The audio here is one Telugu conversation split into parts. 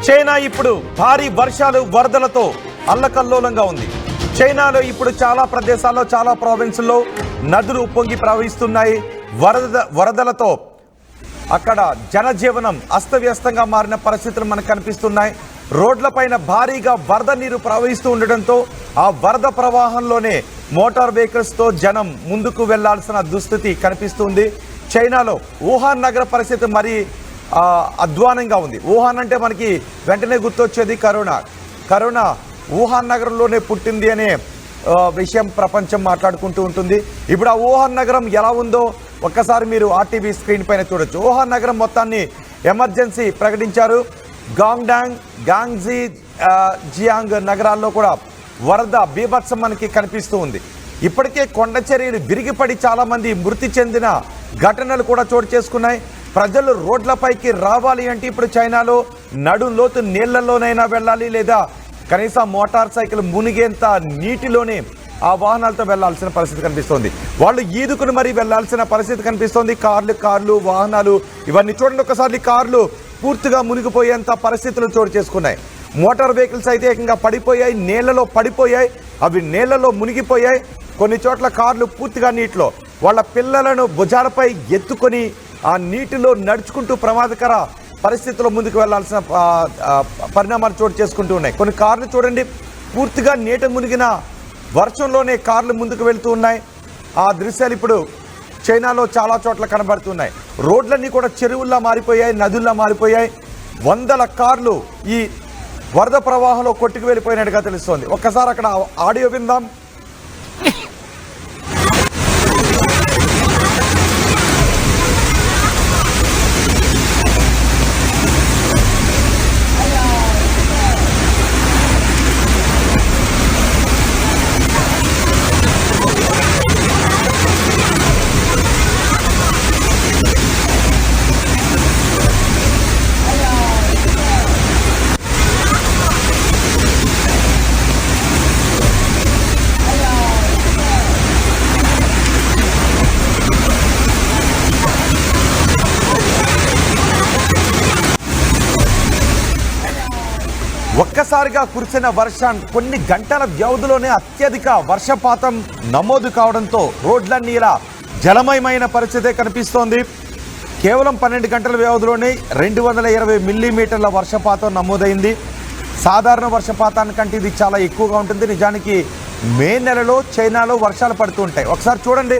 చైనా ఇప్పుడు భారీ వర్షాలు వరదలతో అల్లకల్లోలంగా ఉంది. చైనాలో ఇప్పుడు చాలా ప్రదేశాల్లో చాలా ప్రావిన్సుల్లో నదులు పొంగి ప్రవహిస్తున్నాయి. వరదలతో అక్కడ జనజీవనం అస్తవ్యస్తంగా మారిన పరిస్థితులు మనకు కనిపిస్తున్నాయి. రోడ్లపైన భారీగా వరద నీరు ప్రవహిస్తూ ఉండడంతో ఆ వరద ప్రవాహంలోనే మోటార్ వెహికల్స్తో జనం ముందుకు వెళ్లాల్సిన దుస్థితి కనిపిస్తుంది. చైనాలో వుహాన్ నగర పరిస్థితి మరీ అధ్వానంగా ఉంది. వుహాన్ అంటే మనకి వెంటనే గుర్తొచ్చేది కరోనా వుహాన్ నగరంలోనే పుట్టింది అనే విషయం ప్రపంచం మాట్లాడుకుంటూ ఉంటుంది. ఇప్పుడు ఆ వుహాన్ నగరం ఎలా ఉందో ఒక్కసారి మీరు ఆర్టీవీ స్క్రీన్ పైన చూడొచ్చు. వుహాన్ నగరం మొత్తాన్ని ఎమర్జెన్సీ ప్రకటించారు. గాంగ్డాంగ్, గాంగ్జీ, జియాంగ్ నగరాల్లో కూడా వరద బీభత్సం మనకి కనిపిస్తూ ఉంది. ఇప్పటికే కొండ చర్యలు విరిగిపడి చాలా మంది మృతి చెందిన ఘటనలు కూడా చోటు చేసుకున్నాయి. ప్రజలు రోడ్లపైకి రావాలి అంటే ఇప్పుడు చైనాలో నడుం లోతు నీళ్లలోనైనా వెళ్ళాలి, లేదా కనీసం మోటార్ సైకిల్ మునిగేంత నీటిలోనే ఆ వాహనాలతో వెళ్లాల్సిన పరిస్థితి కనిపిస్తోంది. వాళ్ళు ఈదుకుని మరీ వెళ్లాల్సిన పరిస్థితి కనిపిస్తోంది. కార్లు వాహనాలు ఇవన్నీ చూడండి ఒకసారి. కార్లు పూర్తిగా మునిగిపోయేంత పరిస్థితులు చోటు చేసుకున్నాయి. మోటార్ వెహికల్స్ అయితే ఏకంగా పడిపోయాయి, నీళ్లలో పడిపోయాయి, అవి నీళ్లలో మునిగిపోయాయి. కొన్ని చోట్ల కార్లు పూర్తిగా నీటిలో, వాళ్ళ పిల్లలను భుజాలపై ఎత్తుకొని ఆ నీటిలో నడుచుకుంటూ ప్రమాదకర పరిస్థితుల్లో ముందుకు వెళ్లాల్సిన పరిణామాలు చోటు చేసుకుంటూ ఉన్నాయి. కొన్ని కార్లు చూడండి పూర్తిగా నీట మునిగిన వర్షంలోనే కార్లు ముందుకు వెళ్తూ ఉన్నాయి. ఆ దృశ్యాలు ఇప్పుడు చైనాలో చాలా చోట్ల కనబడుతున్నాయి. రోడ్లన్నీ కూడా చెరువుల్లా మారిపోయాయి, నదుల్లా మారిపోయాయి. వందల కార్లు ఈ వరద ప్రవాహంలో కొట్టుకు వెళ్ళిపోయినట్టుగా తెలుస్తోంది. ఒక్కసారి అక్కడ ఆడియో విందాం. ఒక్కసారిగా కురిసిన వర్షం కొన్ని గంటల వ్యవధిలోనే అత్యధిక వర్షపాతం నమోదు కావడంతో రోడ్లన్నీ ఇలా జలమయమైన పరిస్థితే కనిపిస్తోంది. కేవలం 12 గంటల వ్యవధిలోనే 220 మిల్లీమీటర్ల వర్షపాతం నమోదైంది. సాధారణ వర్షపాతానికంటే ఇది చాలా ఎక్కువగా ఉంటుంది. నిజానికి మే నెలలో చైనాలో వర్షాలు పడుతూ ఉంటాయి. ఒకసారి చూడండి,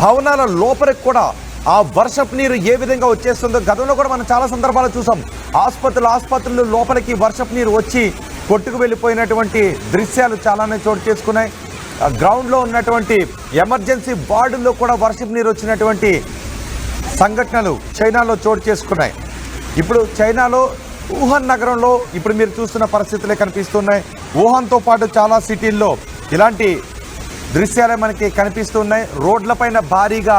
భవనాల లోపలికి కూడా ఆ వర్షపు నీరు ఏ విధంగా వచ్చేస్తుందో గతంలో కూడా మనం చాలా సందర్భాలు చూసాం. ఆసుపత్రులు లోపలికి వర్షపు నీరు వచ్చి కొట్టుకు వెళ్ళిపోయినటువంటి దృశ్యాలు చాలానే చోటు చేసుకున్నాయి. గ్రౌండ్లో ఉన్నటువంటి ఎమర్జెన్సీ వార్డుల్లో కూడా వర్షపు నీరు వచ్చినటువంటి సంఘటనలు చైనాలో చోటు చేసుకున్నాయి. ఇప్పుడు చైనాలో వుహాన్ నగరంలో ఇప్పుడు మీరు చూస్తున్న పరిస్థితులే కనిపిస్తున్నాయి. వుహాన్తో పాటు చాలా సిటీల్లో ఇలాంటి దృశ్యాలే మనకి కనిపిస్తున్నాయి. రోడ్లపైన భారీగా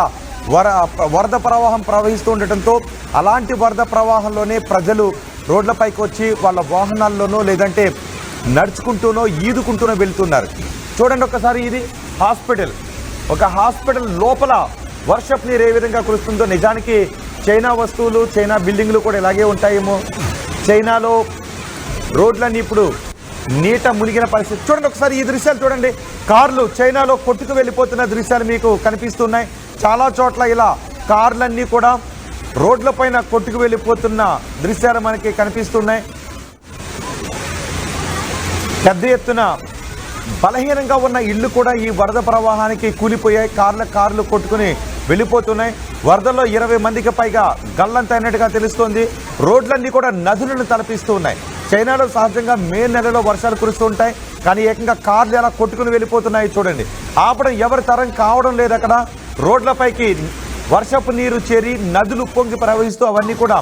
వరద ప్రవాహం ప్రవహిస్తూ ఉండటంతో అలాంటి వరద ప్రవాహంలోనే ప్రజలు రోడ్లపైకి వచ్చి వాళ్ళ వాహనాల్లోనో లేదంటే నడుచుకుంటూనో ఈదుకుంటూనో వెళ్తున్నారు. చూడండి ఒకసారి, ఇది హాస్పిటల్. ఒక హాస్పిటల్ లోపల వర్షపు నీరు ఏ విధంగా కురుస్తుందో. నిజానికి చైనా వస్తువులు, చైనా బిల్డింగ్లు కూడా ఇలాగే ఉంటాయేమో. చైనాలో రోడ్లన్నీ ఇప్పుడు నీట మునిగిన పరిస్థితి. చూడండి ఒకసారి ఈ దృశ్యాలు చూడండి. కార్లు చైనాలో కొట్టుకు వెళ్ళిపోతున్న దృశ్యాలు మీకు కనిపిస్తున్నాయి. చాలా చోట్ల ఇలా కార్లన్నీ కూడా రోడ్లపైన కొట్టుకు వెళ్ళిపోతున్న దృశ్యాలు మనకి కనిపిస్తున్నాయి. పెద్ద ఎత్తున బలహీనంగా ఉన్న ఇళ్ళు కూడా ఈ వరద ప్రవాహానికి కూలిపోయాయి. కార్లు కొట్టుకుని వెళ్ళిపోతున్నాయి. వరదల్లో 20 మందికి పైగా గల్లంతైనట్టుగా తెలుస్తోంది. రోడ్లన్నీ కూడా నదులను తలపిస్తూ ఉన్నాయి. చైనాలో సహజంగా మే నెలలో వర్షాలు కురుస్తూ ఉంటాయి, కానీ ఏకంగా కార్లు ఎలా కొట్టుకుని వెళ్ళిపోతున్నాయి చూడండి. ఆపడం ఎవరి తరం కావడం లేదు. అక్కడ రోడ్లపైకి వర్షపు నీరు చేరి నదులు పొంగి ప్రవహిస్తూ అవన్నీ కూడా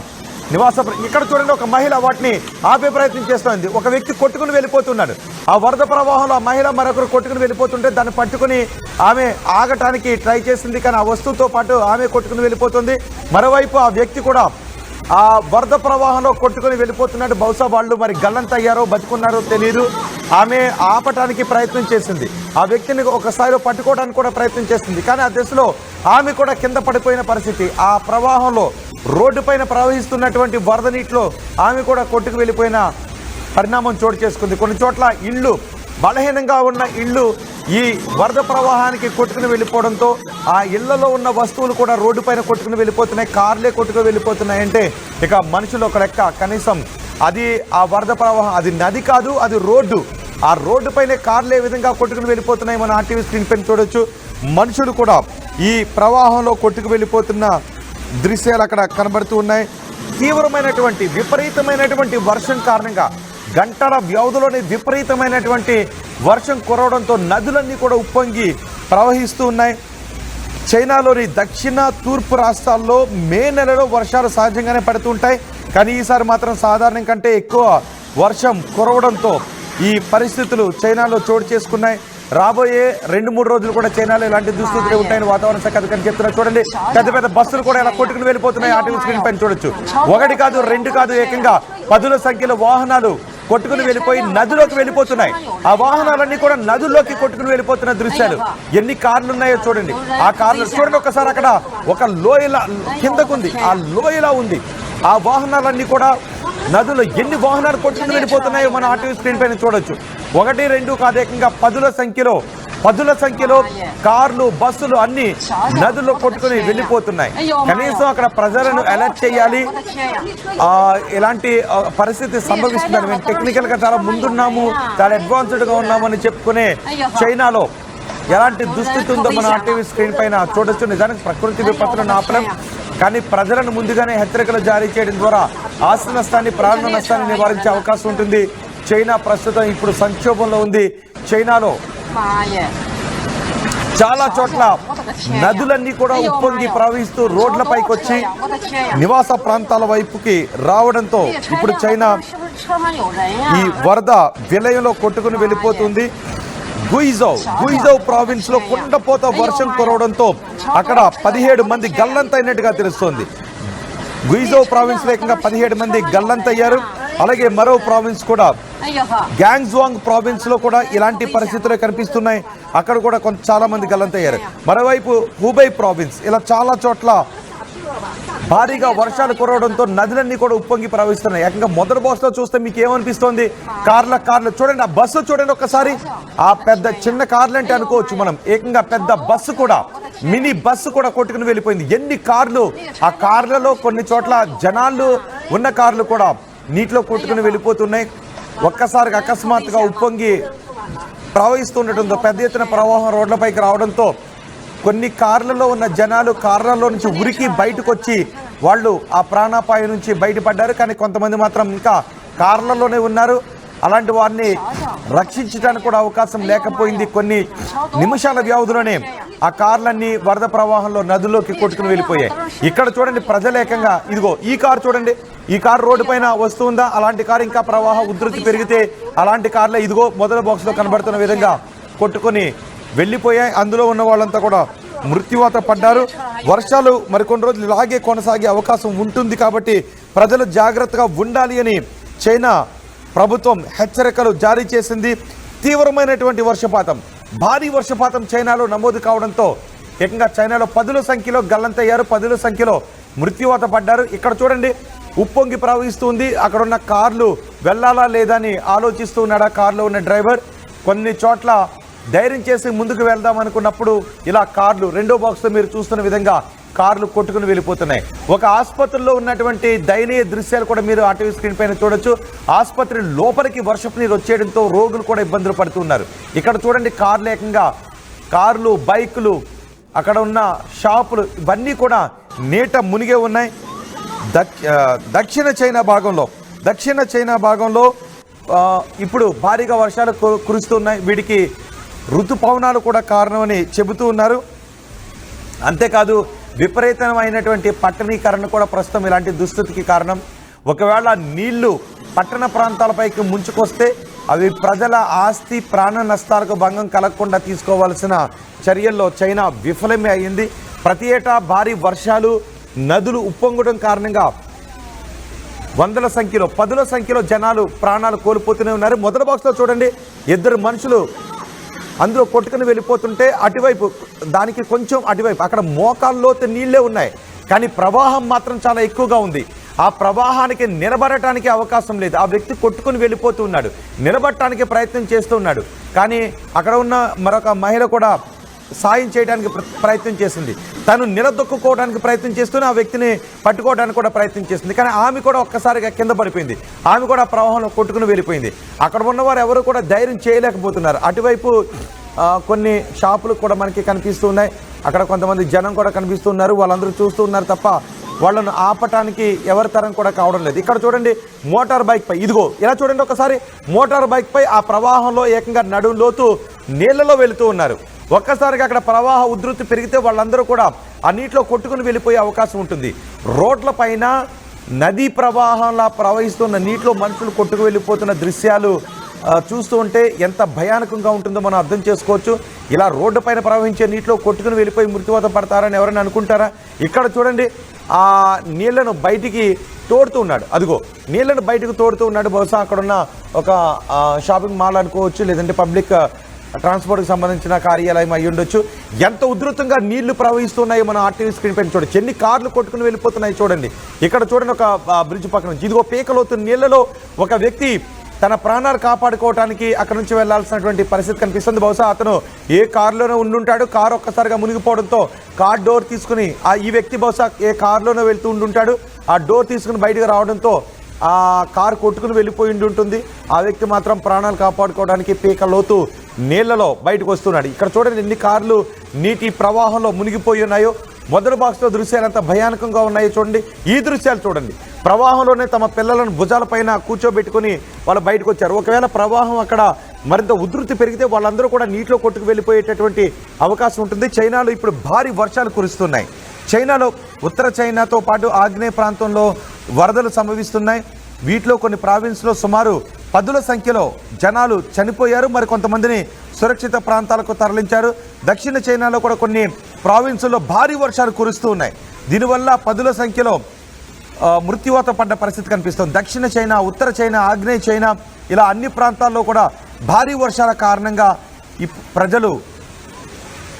ఇక్కడ చూడండి, ఒక మహిళ వాటిని ఆపే ప్రయత్నం చేస్తోంది. ఒక వ్యక్తి కొట్టుకుని వెళ్ళిపోతున్నాడు. ఆ వరద ప్రవాహంలో ఆ మహిళ మరొకరు కొట్టుకుని వెళ్ళిపోతుంటే దాన్ని పట్టుకుని ఆమె ఆగటానికి ట్రై చేసింది, కానీ ఆ వస్తువుతో పాటు ఆమె కొట్టుకుని వెళ్ళిపోతుంది. మరోవైపు ఆ వ్యక్తి కూడా ఆ వరద ప్రవాహంలో కొట్టుకుని వెళ్ళిపోతున్నాడు. బహుశా వాళ్ళు మరి గల్లంతయ్యారో బతుకున్నారో తెలియదు. ఆమె ఆపటానికి ప్రయత్నం చేసింది. ఆ వ్యక్తిని ఒకసారి పట్టుకోవడానికి కూడా ప్రయత్నం చేసింది, కానీ ఆ దశలో ఆమె కూడా కింద పడిపోయిన పరిస్థితి. ఆ ప్రవాహంలో రోడ్డు పైన ప్రవహిస్తున్నటువంటి వరద నీటిలో ఆమె కూడా కొట్టుకు వెళ్ళిపోయిన పరిణామం చోటు చేసుకుంది. కొన్ని చోట్ల ఇళ్ళు, బలహీనంగా ఉన్న ఇళ్ళు ఈ వరద ప్రవాహానికి కొట్టుకుని వెళ్ళిపోవడంతో ఆ ఇళ్లలో ఉన్న వస్తువులు కూడా రోడ్డు పైన కొట్టుకుని వెళ్ళిపోతున్నాయి. కార్లే కొట్టుకుని వెళ్ళిపోతున్నాయి. అంటే ఇక మనుషులు ఒక లెక్క, కనీసం అది ఆ వరద ప్రవాహం, అది నది కాదు, అది రోడ్డు. ఆ రోడ్డు పైనే కార్లు ఏ విధంగా కొట్టుకుని వెళ్ళిపోతున్నాయి మన ఆర్టీవీ స్క్రీన్ పైన చూడొచ్చు. మనుషులు కూడా ఈ ప్రవాహంలో కొట్టుకు వెళ్ళిపోతున్న దృశ్యాలు అక్కడ కనబడుతూ ఉన్నాయి. తీవ్రమైనటువంటి విపరీతమైనటువంటి వర్షం కారణంగా గంటల వ్యవధిలోనే విపరీతమైనటువంటి వర్షం కురవడంతో నదులన్నీ కూడా ఉప్పొంగి ప్రవహిస్తూ ఉన్నాయి. చైనాలోని దక్షిణ తూర్పు రాష్ట్రాల్లో మే నెలలో వర్షాలు సహజంగానే పడుతుంటాయి. కానీ ఈసారి మాత్రం సాధారణం కంటే ఎక్కువ వర్షం కురవడంతో ఈ పరిస్థితులు చైనాలో చోటు చేసుకున్నాయి. రాబోయే 2-3 రోజులు కూడా చైనాలో ఇలాంటి దుస్థితులు ఉంటాయని వాతావరణ శాఖ అధికారులు చెప్తున్నారు. చూడండి, పెద్ద పెద్ద బస్సులు కూడా ఇలా కొట్టుకుని వెళ్ళిపోతున్నాయి. ఆర్టీవీ స్క్రీన్ పైన చూడొచ్చు. 1 కాదు 2 కాదు, ఏకంగా 10ల సంఖ్యలో వాహనాలు కొట్టుకుని వెళ్ళిపోయి నదిలోకి వెళ్ళిపోతున్నాయి. ఆ వాహనాలన్నీ కూడా నదుల్లోకి కొట్టుకుని వెళ్ళిపోతున్న దృశ్యాలు. ఎన్ని కార్లు ఉన్నాయో చూడండి. ఆ కార్లు చూడండి ఒకసారి, అక్కడ ఒక లోయలా కిందకుంది, ఆ లోయలా ఉంది. ఆ వాహనాలన్నీ కూడా నదులు, ఎన్ని వాహనాలు కొట్టుకుని వెళ్ళిపోతున్నాయో మన ఆర్టీవీ స్క్రీన్ పైన చూడొచ్చు. 1, 2 కాదు, ఏకంగా 10ల సంఖ్యలో కార్లు, బస్సులు అన్ని నదుల్లో కొట్టుకుని వెళ్ళిపోతున్నాయి. కనీసం అక్కడ ప్రజలను అలర్ట్ చేయాలి. ఇలాంటి పరిస్థితి సంభవిస్తుందని మేము టెక్నికల్ గా చాలా ముందున్నాము, చాలా అడ్వాన్స్డ్ గా ఉన్నామని చెప్పుకునే చైనాలో ఎలాంటి దుస్థితి ఉందో మన ఆర్టీవీ స్క్రీన్ పైన చూడొచ్చు. నిజానికి ప్రకృతి విపత్తులను ఆపలేం, కానీ ప్రజలను ముందుగానే హెచ్చరికలు జారీ చేయడం ద్వారా ఆస్తి నష్టాన్ని, ప్రాణ నష్టాన్ని నివారించే అవకాశం ఉంటుంది. చైనా ప్రస్తుతం ఇప్పుడు సంక్షోభంలో ఉంది. చైనాలో చాలా చోట్ల నదులన్నీ కూడా ఉప్పొంగి ప్రవహిస్తూ రోడ్లపైకి వచ్చి నివాస ప్రాంతాల వైపుకి రావడంతో ఇప్పుడు చైనా ఈ వరద విలయంలో కొట్టుకుని వెళ్ళిపోతుంది. గుయిజౌ ప్రావిన్స్ లో కుండపోత వర్షం కురవడంతో అక్కడ 17 మంది గల్లంతైనట్టుగా తెలుస్తోంది. గుయిజౌ ప్రావిన్స్ లేకుండా 17 మంది గల్లంతయ్యారు. అలాగే మరో ప్రావిన్స్ కూడా, గ్యాంగ్జువాంగ్ ప్రావిన్స్ లో కూడా ఇలాంటి పరిస్థితులు కనిపిస్తున్నాయి. అక్కడ కూడా చాలా మంది గల్లంతయ్యారు. మరోవైపు హూబై ప్రావిన్స్, ఇలా చాలా చోట్ల భారీగా వర్షాలు కురవడంతో నదులన్నీ కూడా ఉప్పొంగి ప్రవహిస్తున్నాయి. ఏకంగా మొదటి బస్సులో చూస్తే మీకు ఏమనిపిస్తోంది? కార్లు చూడండి, ఆ బస్సు చూడండి ఒకసారి. ఆ పెద్ద చిన్న కార్లు అంటే అనుకోవచ్చు మనం, ఏకంగా పెద్ద బస్సు కూడా, మినీ బస్సు కూడా కొట్టుకుని వెళ్ళిపోయింది. ఎన్ని కార్లు! ఆ కార్లలో కొన్ని చోట్ల జనాలు ఉన్న కార్లు కూడా నీటిలో కొట్టుకుని వెళ్ళిపోతున్నాయి. ఒక్కసారిగా అకస్మాత్తుగా ఉప్పొంగి ప్రవహిస్తుండటంతో పెద్ద ఎత్తున ప్రవాహం రోడ్లపైకి రావడంతో కొన్ని కార్లలో ఉన్న జనాలు కార్లలో నుంచి ఉరికి బయటకు వచ్చి వాళ్ళు ఆ ప్రాణాపాయం నుంచి బయటపడ్డారు. కానీ కొంతమంది మాత్రం ఇంకా కార్లలోనే ఉన్నారు. అలాంటి వారిని రక్షించడానికి కూడా అవకాశం లేకపోయింది. కొన్ని నిమిషాల వ్యవధిలోనే ఆ కార్లన్నీ వరద ప్రవాహంలో నదుల్లోకి కొట్టుకుని వెళ్ళిపోయాయి. ఇక్కడ చూడండి, ప్రజలేకంగా ఇదిగో ఈ కారు చూడండి, ఈ కారు రోడ్డు పైన వస్తుందా? అలాంటి కారు ఇంకా ప్రవాహ ఉధృతి పెరిగితే అలాంటి కార్లే ఇదిగో మొదటి బాక్స్లో కనబడుతున్న విధంగా కొట్టుకొని వెళ్ళిపోయాయి. అందులో ఉన్న వాళ్ళంతా కూడా మృత్యువాత పడ్డారు. వర్షాలు మరికొన్ని రోజులు ఇలాగే కొనసాగే అవకాశం ఉంటుంది కాబట్టి ప్రజలు జాగ్రత్తగా ఉండాలి అని చైనా ప్రభుత్వం హెచ్చరికలు జారీ చేసింది. తీవ్రమైనటువంటి వర్షపాతం, భారీ వర్షపాతం చైనాలో నమోదు కావడంతో ఏకంగా చైనాలో 10ల సంఖ్యలో గల్లంతయ్యారు, 10ల సంఖ్యలో మృత్యువాత పడ్డారు. ఇక్కడ చూడండి, ఉప్పొంగి ప్రవహిస్తుంది. అక్కడ ఉన్న కార్లు వెళ్ళాలా లేదా అని ఆలోచిస్తూ ఉన్నాడు ఆ కార్లో ఉన్న డ్రైవర్. కొన్ని చోట్ల ధైర్యం చేసి ముందుకు వెళ్దాం అనుకున్నప్పుడు ఇలా కార్లు, రెండో బాక్స్లో మీరు చూస్తున్న విధంగా కార్లు కొట్టుకుని వెళ్ళిపోతున్నాయి. ఒక ఆసుపత్రిలో ఉన్నటువంటి దయనీయ దృశ్యాలు కూడా మీరు ఆర్టీవీ స్క్రీన్ పైన చూడొచ్చు. ఆసుపత్రి లోపలికి వర్షపు నీరు వచ్చేయడంతో రోగులు కూడా ఇబ్బందులు పడుతున్నారు. ఇక్కడ చూడండి, కార్లు ఏకంగా కార్లు, బైకులు, అక్కడ ఉన్న షాపులు ఇవన్నీ కూడా నీట మునిగే ఉన్నాయి. దక్షిణ చైనా భాగంలో ఇప్పుడు భారీగా వర్షాలు కురుస్తున్నాయి. వీటికి ఋతుపవనాలు కూడా కారణమని చెబుతూ ఉన్నారు. అంతేకాదు విపరీతమైనటువంటి పట్టణీకరణ కూడా ప్రస్తుతం ఇలాంటి దుస్థితికి కారణం. ఒకవేళ నీళ్లు పట్టణ ప్రాంతాలపైకి ముంచుకొస్తే అవి ప్రజల ఆస్తి, ప్రాణ నష్టాలకు భంగం కలగకుండా తీసుకోవాల్సిన చర్యల్లో చైనా విఫలమే అయింది. ప్రతి ఏటా భారీ వర్షాలు, నదులు ఉప్పొంగడం కారణంగా 100ల సంఖ్యలో, 10ల సంఖ్యలో జనాలు ప్రాణాలు కోల్పోతూనే ఉన్నారు. మొదటి బాక్స్లో చూడండి, 2 మనుషులు అందులో కొట్టుకుని వెళ్ళిపోతుంటే అటువైపు, దానికి కొంచెం అటువైపు అక్కడ మోకాల్లోతు నీళ్ళే ఉన్నాయి. కానీ ప్రవాహం మాత్రం చాలా ఎక్కువగా ఉంది. ఆ ప్రవాహానికి నిలబడటానికి అవకాశం లేదు. ఆ వ్యక్తి కొట్టుకుని వెళ్ళిపోతూ ఉన్నాడు, నిలబడటానికి ప్రయత్నం చేస్తూ ఉన్నాడు. కానీ అక్కడ ఉన్న మరొక మహిళ కూడా సాయం చేయడానికి ప్రయత్నం చేసింది. తను నిలదొక్కుకోవడానికి ప్రయత్నం చేస్తూనే ఆ వ్యక్తిని పట్టుకోవడానికి కూడా ప్రయత్నం చేసింది. కానీ ఆమె కూడా ఒక్కసారిగా కింద పడిపోయింది. ఆమె కూడా ప్రవాహంలో కొట్టుకుని వెళ్ళిపోయింది. అక్కడ ఉన్నవారు ఎవరు కూడా ధైర్యం చేయలేకపోతున్నారు. అటువైపు కొన్ని షాపులు కూడా మనకి కనిపిస్తూ ఉన్నాయి. అక్కడ కొంతమంది జనం కూడా కనిపిస్తున్నారు. వాళ్ళందరూ చూస్తూ ఉన్నారు తప్ప వాళ్ళను ఆపటానికి ఎవరి తరం కూడా కావడం లేదు. ఇక్కడ చూడండి, మోటార్ బైక్ పై, ఇదిగో ఇలా చూడండి ఒకసారి, మోటార్ బైక్ పై ఆ ప్రవాహంలో ఏకంగా నడుం లోతు నీళ్లలో వెళుతూ ఉన్నారు. ఒక్కసారిగా అక్కడ ప్రవాహ ఉధృతి పెరిగితే వాళ్ళందరూ కూడా ఆ నీటిలో కొట్టుకుని వెళ్ళిపోయే అవకాశం ఉంటుంది. రోడ్ల పైన నదీ ప్రవాహంలా ప్రవహిస్తున్న నీటిలో మనుషులు కొట్టుకు వెళ్ళిపోతున్న దృశ్యాలు చూస్తూ ఉంటే ఎంత భయానకంగా ఉంటుందో మనం అర్థం చేసుకోవచ్చు. ఇలా రోడ్డు పైన ప్రవహించే నీటిలో కొట్టుకుని వెళ్ళిపోయి మృత్యువాత పడతారని ఎవరైనా అనుకుంటారా? ఇక్కడ చూడండి, ఆ నీళ్లను బయటికి తోడుతూ ఉన్నాడు. అదిగో నీళ్లను బయటకు తోడుతూ ఉన్నాడు. బహుశా అక్కడున్న ఒక షాపింగ్ మాల్ అనుకోవచ్చు, లేదంటే పబ్లిక్ ట్రాన్స్పోర్ట్కి సంబంధించిన కార్యాలయం అయి ఉండొచ్చు. ఎంత ఉధృతంగా నీళ్లు ప్రవహిస్తున్నాయో మనం ఆర్టీవీ స్క్రీన్ పైన చూడండి. ఎన్ని కార్లు కొట్టుకుని వెళ్ళిపోతున్నాయి చూడండి. ఇక్కడ చూడండి, ఒక బ్రిడ్జ్ పక్కన నుంచి ఇదిగో పీకలోతు నీళ్లలో ఒక వ్యక్తి తన ప్రాణాలు కాపాడుకోవడానికి అక్కడ నుంచి వెళ్లాల్సినటువంటి పరిస్థితి కనిపిస్తుంది. బహుశా అతను ఏ కారులోనే ఉండుంటాడు. కారు ఒక్కసారిగా మునిగిపోవడంతో కార్ డోర్ తీసుకుని ఈ వ్యక్తి బహుశా ఏ కారులోనే వెళ్తూ ఉండుంటాడు. ఆ డోర్ తీసుకుని బయటకు రావడంతో ఆ కారు కొట్టుకుని వెళ్ళిపోయి ఉంటుంది. ఆ వ్యక్తి మాత్రం ప్రాణాలు కాపాడుకోవడానికి పీక లోతు నీళ్లలో బయటకు వస్తున్నాడు. ఇక్కడ చూడండి ఎన్ని కార్లు నీటి ప్రవాహంలో మునిగిపోయి ఉన్నాయో. మొదటి బాక్స్లో దృశ్యాలు ఎంత భయానకంగా ఉన్నాయో చూడండి. ఈ దృశ్యాలు చూడండి, ప్రవాహంలోనే తమ పిల్లలను భుజాలపైన కూర్చోబెట్టుకుని వాళ్ళు బయటకు వచ్చారు. ఒకవేళ ప్రవాహం అక్కడ మరింత ఉధృతి పెరిగితే వాళ్ళందరూ కూడా నీటిలో కొట్టుకు వెళ్ళిపోయేటటువంటి అవకాశం ఉంటుంది. చైనాలో ఇప్పుడు భారీ వర్షాలు కురుస్తున్నాయి. చైనాలో ఉత్తర చైనాతో పాటు ఆగ్నేయ ప్రాంతంలో వరదలు సంభవిస్తున్నాయి. వీటిలో కొన్ని ప్రావిన్స్లో సుమారు 10ల సంఖ్యలో జనాలు చనిపోయారు. మరి కొంతమందిని సురక్షిత ప్రాంతాలకు తరలించారు. దక్షిణ చైనాలో కూడా కొన్ని ప్రావిన్సుల్లో భారీ వర్షాలు కురుస్తూ ఉన్నాయి. దీనివల్ల 10ల సంఖ్యలో మృత్యువాత పడ్డ పరిస్థితి కనిపిస్తుంది. దక్షిణ చైనా, ఉత్తర చైనా, ఆగ్నేయ చైనా ఇలా అన్ని ప్రాంతాల్లో కూడా భారీ వర్షాల కారణంగా ఈ ప్రజలు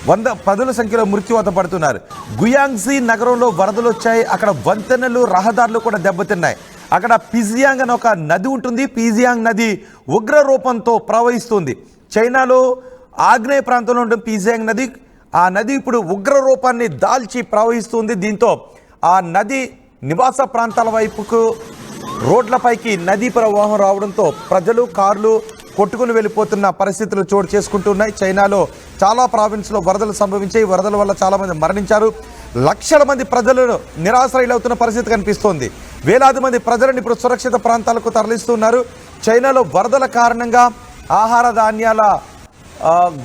10ల సంఖ్యలో మృత్యువాత పడుతున్నారు. గుయాంగ్జీ నగరంలో వరదలు వచ్చాయి. అక్కడ వంతెనలు, రహదారులు కూడా దెబ్బతిన్నాయి. అక్కడ పిజియాంగ్ అని ఒక నది ఉంటుంది. పిజియాంగ్ నది ఉగ్ర రూపంతో ప్రవహిస్తుంది. చైనాలో ఆగ్నేయ ప్రాంతంలో ఉంటుంది పిజియాంగ్ నది. ఆ నది ఇప్పుడు ఉగ్ర రూపాన్ని దాల్చి ప్రవహిస్తుంది. దీంతో ఆ నది నివాస ప్రాంతాల వైపుకు రోడ్లపైకి నదీ ప్రవాహం రావడంతో ప్రజలు, కార్లు కొట్టుకుని వెళ్ళిపోతున్న పరిస్థితులు చోటు చేసుకుంటున్నాయి. చైనాలో చాలా ప్రావిన్స్లో వరదలు సంభవించాయి. వరదల వల్ల చాలామంది మరణించారు. లక్షల మంది ప్రజలను నిరాశ్రయులవుతున్న పరిస్థితి కనిపిస్తోంది. వేలాది మంది ప్రజలను ఇప్పుడు సురక్షిత ప్రాంతాలకు తరలిస్తున్నారు. చైనాలో వరదల కారణంగా ఆహార ధాన్యాల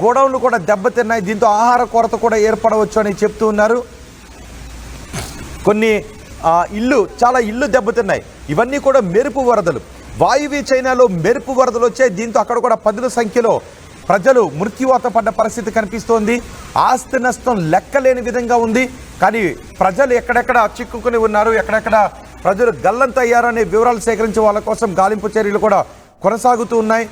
గోడౌన్లు కూడా దెబ్బతిన్నాయి. దీంతో ఆహార కొరత కూడా ఏర్పడవచ్చు అని చెప్తూ ఉన్నారు. కొన్ని చాలా ఇళ్ళు దెబ్బతిన్నాయి. ఇవన్నీ కూడా మెరుపు వరదలు. వాయువ్య చైనాలో మెరుపు వరదలు వచ్చాయి. దీంతో అక్కడ కూడా 10ల సంఖ్యలో ప్రజలు మృత్యువాత పడ్డ పరిస్థితి కనిపిస్తోంది. ఆస్తి నష్టం లెక్కలేని విధంగా ఉంది. కానీ ప్రజలు ఎక్కడెక్కడ చిక్కుకుని ఉన్నారు, ఎక్కడెక్కడ ప్రజలు గల్లంతయ్యారనే వివరాలు సేకరించి వాళ్ళ కోసం గాలింపు చర్యలు కూడా కొనసాగుతూ ఉన్నాయి.